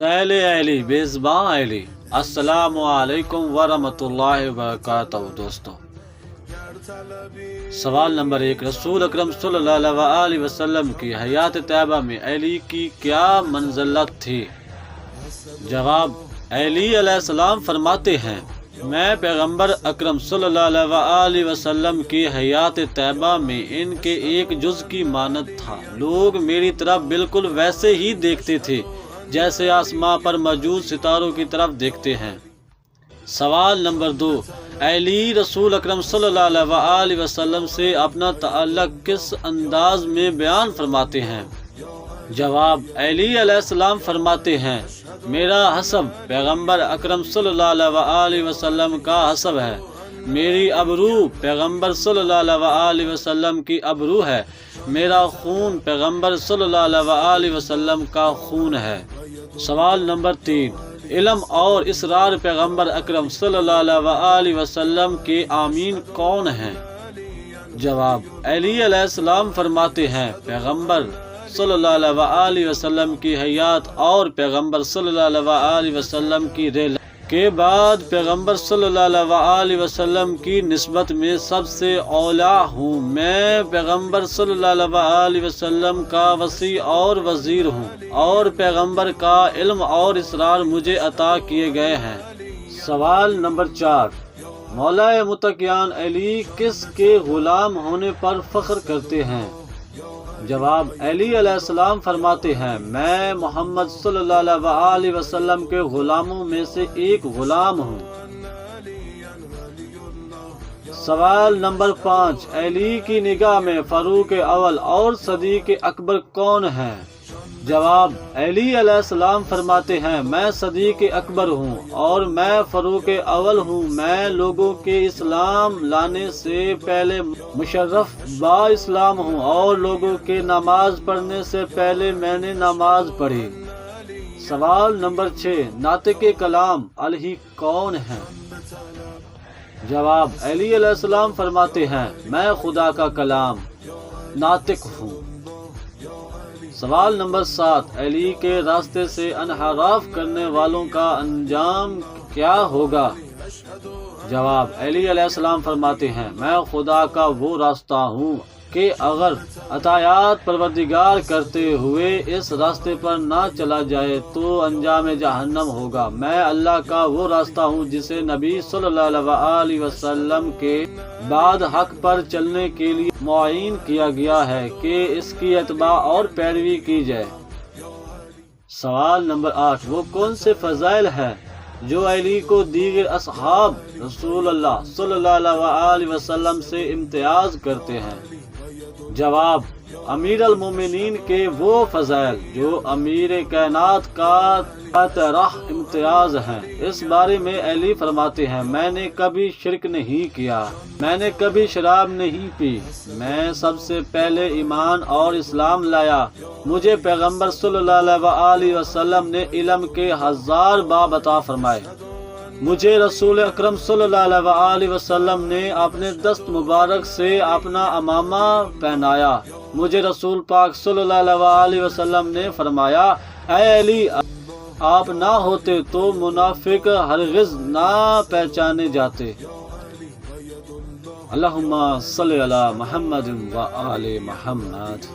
اہل علی بیزباں علی السلام علیکم ورحمۃ اللہ وبرکاتہ۔ دوستو، سوال نمبر 1، رسول اکرم صلی اللہ علیہ وسلم کی حیات طیبہ میں علی کی کیا منزلت تھی؟ جواب، علی علیہ السلام فرماتے ہیں، میں پیغمبر اکرم صلی اللہ علیہ وسلم کی حیات طیبہ میں ان کے ایک جز کی مانند تھا۔ لوگ میری طرف بالکل ویسے ہی دیکھتے تھے جیسے آسمان پر موجود ستاروں کی طرف دیکھتے ہیں۔ سوال نمبر 2، علی رسول اکرم صلی اللہ علیہ وسلم سے اپنا تعلق کس انداز میں بیان فرماتے ہیں؟ جواب، علی علیہ السلام فرماتے ہیں، میرا حسب پیغمبر اکرم صلی اللہ علیہ وسلم کا حسب ہے، میری ابرو پیغمبر صلی اللہ علیہ وسلم کی ابرو ہے، میرا خون پیغمبر صلی اللہ علیہ وسلم کا خون ہے۔ سوال نمبر 3، علم اور اسرار پیغمبر اکرم صلی اللہ علیہ وسلم کے آمین کون ہیں؟ جواب، علی علیہ السلام فرماتے ہیں، پیغمبر صلی اللہ علیہ وسلم کی حیات اور پیغمبر صلی اللہ علیہ وسلم کی ریل کے بعد پیغمبر صلی اللہ علیہ وسلم کی نسبت میں سب سے اولا ہوں۔ میں پیغمبر صلی اللہ علیہ وسلم کا وصی اور وزیر ہوں، اور پیغمبر کا علم اور اسرار مجھے عطا کیے گئے ہیں۔ سوال نمبر 4، مولا متقیان علی کس کے غلام ہونے پر فخر کرتے ہیں؟ جواب، علی علیہ السلام فرماتے ہیں، میں محمد صلی اللہ علیہ وسلم کے غلاموں میں سے ایک غلام ہوں۔ سوال نمبر 5، علی کی نگاہ میں فاروق اول اور صدیق اکبر کون ہیں؟ جواب، علی علیہ السلام فرماتے ہیں، میں صدیق اکبر ہوں اور میں فاروق اول ہوں۔ میں لوگوں کے اسلام لانے سے پہلے مشرف با اسلام ہوں اور لوگوں کے نماز پڑھنے سے پہلے میں نے نماز پڑھی۔ سوال نمبر 6، ناطق کلام الہی کون ہیں؟ جواب، علی علیہ السلام فرماتے ہیں، میں خدا کا کلام ناطق ہوں۔ سوال نمبر 7، علی کے راستے سے انحراف کرنے والوں کا انجام کیا ہوگا؟ جواب، علی علیہ السلام فرماتے ہیں، میں خدا کا وہ راستہ ہوں کہ اگر عطایات پروردگار کرتے ہوئے اس راستے پر نہ چلا جائے تو انجام جہنم ہوگا۔ میں اللہ کا وہ راستہ ہوں جسے نبی صلی اللہ علیہ وسلم کے بعد حق پر چلنے کے لیے معین کیا گیا ہے کہ اس کی اتباع اور پیروی کی جائے۔ سوال نمبر 8، وہ کون سے فضائل ہیں جو علی کو دیگر اصحاب رسول اللہ صلی اللہ علیہ وسلم سے امتیاز کرتے ہیں؟ جواب، امیر المومنین کے وہ فضائل جو امیر کائنات کا راہ امتیاز ہیں۔ اس بارے میں علی فرماتے ہیں، میں نے کبھی شرک نہیں کیا، میں نے کبھی شراب نہیں پی، میں سب سے پہلے ایمان اور اسلام لایا، مجھے پیغمبر صلی اللہ علیہ وسلم نے علم کے 1000 باب عطا فرمائے، مجھے رسول اکرم صلی اللہ علیہ وسلم نے اپنے دست مبارک سے اپنا امامہ پہنایا، مجھے رسول پاک صلی اللہ علیہ وسلم نے فرمایا، اے علی، آپ نہ ہوتے تو منافق ہرگز نہ پہچانے جاتے۔ اللہم صلی علی محمد و آل محمد۔